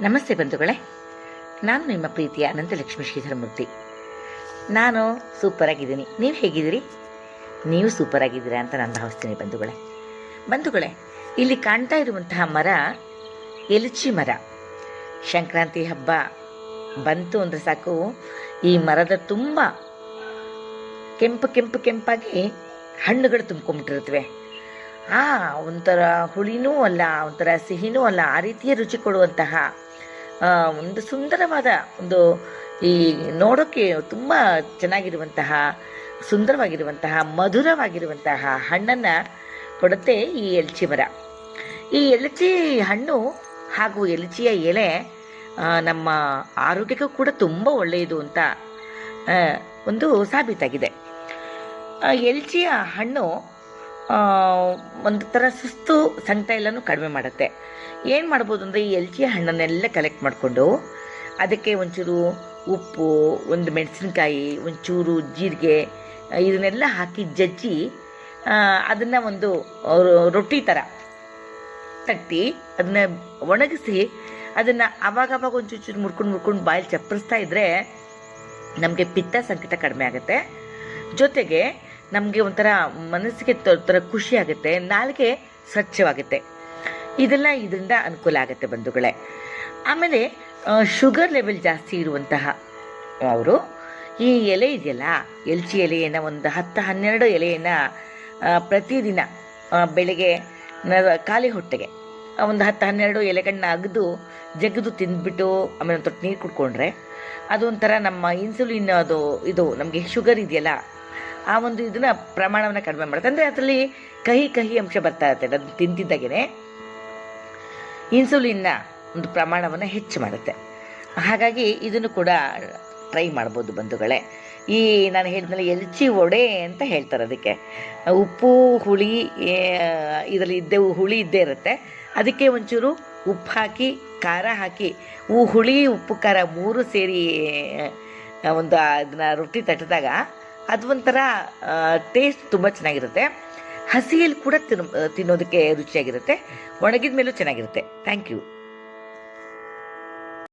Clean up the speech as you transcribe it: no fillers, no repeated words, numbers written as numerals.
ನಮಸ್ತೆ ಬಂಧುಗಳೇ, ನಾನು ನಿಮ್ಮ ಪ್ರೀತಿಯ ಅನಂತಲಕ್ಷ್ಮಿ ಶ್ರೀಧರಮೂರ್ತಿ. ನಾನು ಸೂಪರ್ ಆಗಿದ್ದೀನಿ. ನೀವು ಹೇಗಿದ್ದೀರಿ? ನೀವು ಸೂಪರ್ ಆಗಿದ್ದೀರಾ ಅಂತ ನಾನು ಭಾವಿಸ್ತೀನಿ ಬಂಧುಗಳೇ, ಇಲ್ಲಿ ಕಾಣ್ತಾ ಇರುವಂತಹ ಮರ ಎಲಚಿ ಮರ. ಸಂಕ್ರಾಂತಿ ಹಬ್ಬ ಬಂತು ಅಂದರೆ ಸಾಕು, ಈ ಮರದ ತುಂಬ ಕೆಂಪಾಗಿ ಹಣ್ಣುಗಳು ತುಂಬ್ಕೊಂಡ್ಬಿಟ್ಟಿರುತ್ತವೆ. ಒಂಥರ ಹುಳಿನೂ ಅಲ್ಲ, ಒಂಥರ ಸಿಹಿನೂ ಅಲ್ಲ, ಆ ರೀತಿಯ ರುಚಿ ಕೊಡುವಂತಹ ಒಂದು ಸುಂದರವಾದ ಈ ನೋಡೋಕ್ಕೆ ತುಂಬ ಚೆನ್ನಾಗಿರುವಂತಹ, ಸುಂದರವಾಗಿರುವಂತಹ, ಮಧುರವಾಗಿರುವಂತಹ ಹಣ್ಣನ್ನು ಕೊಡುತ್ತೆ ಈ ಎಲಚಿ ಮರ. ಈ ಎಲಚಿ ಹಣ್ಣು ಹಾಗೂ ಎಲಚಿಯ ಎಲೆ ನಮ್ಮ ಆರೋಗ್ಯಕ್ಕೂ ಕೂಡ ತುಂಬ ಒಳ್ಳೆಯದು ಅಂತ ಒಂದು ಸಾಬೀತಾಗಿದೆ. ಎಲಚಿಯ ಹಣ್ಣು ಒಂದು ಥರ ಸುಸ್ತು, ಸಂಕಟ ಎಲ್ಲನೂ ಕಡಿಮೆ ಮಾಡುತ್ತೆ. ಏನು ಮಾಡ್ಬೋದು ಅಂದರೆ, ಈ ಎಲಚಿಯ ಹಣ್ಣನ್ನೆಲ್ಲ ಕಲೆಕ್ಟ್ ಮಾಡಿಕೊಂಡು ಅದಕ್ಕೆ ಒಂಚೂರು ಉಪ್ಪು, ಒಂದು ಮೆಣಸಿನ್ಕಾಯಿ, ಒಂಚೂರು ಜೀರಿಗೆ, ಇದನ್ನೆಲ್ಲ ಹಾಕಿ ಜಜ್ಜಿ ಅದನ್ನು ಒಂದು ರೊಟ್ಟಿ ಥರ ತಟ್ಟಿ ಅದನ್ನ ಒಣಗಿಸಿ ಅದನ್ನು ಅವಾಗವಾಗ ಒಂಚೂರು ಮುರ್ಕೊಂಡು ಬಾಯಲ್ಲಿ ಚಪ್ಪರಿಸ್ತಾ ಇದ್ದರೆ ನಮಗೆ ಪಿತ್ತ ಸಂಕಟ ಕಡಿಮೆ ಆಗುತ್ತೆ. ಜೊತೆಗೆ ನಮಗೆ ಒಂಥರ ಮನಸ್ಸಿಗೆ ಥರ ಖುಷಿ ಆಗುತ್ತೆ, ನಾಲಿಗೆ ಸ್ವಚ್ಛವಾಗುತ್ತೆ. ಇದೆಲ್ಲ ಇದರಿಂದ ಅನುಕೂಲ ಆಗುತ್ತೆ ಬಂಧುಗಳೇ. ಆಮೇಲೆ ಶುಗರ್ ಲೆವೆಲ್ ಜಾಸ್ತಿ ಇರುವಂತಹ ಅವರು ಈ ಎಲೆ ಇದೆಯಲ್ಲ, ಎಲಚಿ ಎಲೆಯನ್ನು ಒಂದು 10-12 ಎಲೆಯನ್ನು ಪ್ರತಿದಿನ ಬೆಳಗ್ಗೆ ಖಾಲಿ ಹೊಟ್ಟೆಗೆ ಒಂದು 10-12 ಎಲೆಗಳನ್ನ ಜಗದು ತಿಂದ್ಬಿಟ್ಟು ಆಮೇಲೆ ಒಂದು ತೊಟ್ಟು ನೀರು ಕುಡ್ಕೊಂಡ್ರೆ ಅದೊಂಥರ ನಮ್ಮ ಇನ್ಸುಲಿನ್ ಇದು ನಮಗೆ ಶುಗರ್ ಇದೆಯಲ್ಲ ಆ ಒಂದು ಇದನ್ನ ಪ್ರಮಾಣವನ್ನು ಕಡಿಮೆ ಮಾಡುತ್ತೆ. ಅಂದರೆ ಅದರಲ್ಲಿ ಕಹಿ ಅಂಶ ಬರ್ತಾ ಇರುತ್ತೆ. ಅದು ತಿಂತಿದ್ದಾಗೇ ಇನ್ಸುಲಿನ್ನ ಒಂದು ಪ್ರಮಾಣವನ್ನು ಹೆಚ್ಚು ಮಾಡುತ್ತೆ. ಹಾಗಾಗಿ ಇದನ್ನು ಕೂಡ ಟ್ರೈ ಮಾಡ್ಬೋದು ಬಂಧುಗಳೇ. ಈ ನಾನು ಹೇಳಿದ್ಮೇಲೆ ಎಲಚಿ ವಡೆ ಅಂತ ಹೇಳ್ತಾರೆ ಅದಕ್ಕೆ. ಉಪ್ಪು ಹುಳಿ ಇದರಲ್ಲಿ ಹುಳಿ ಇದ್ದೇ ಇರುತ್ತೆ. ಅದಕ್ಕೆ ಒಂಚೂರು ಉಪ್ಪು ಹಾಕಿ, ಖಾರ ಹಾಕಿ, ಹುಳಿ ಉಪ್ಪು ಖಾರ 3 ಸೇರಿ ಅದನ್ನ ರೊಟ್ಟಿ ತಟ್ಟಿದಾಗ ಅದು ಒಂಥರ ಟೇಸ್ಟ್ ತುಂಬ ಚೆನ್ನಾಗಿರುತ್ತೆ. ಹಸಿಯಲ್ಲಿ ಕೂಡ ತಿನ್ನೋದಕ್ಕೆ ರುಚಿಯಾಗಿರುತ್ತೆ, ಒಣಗಿದ ಮೇಲೂ ಚೆನ್ನಾಗಿರುತ್ತೆ. Thank you.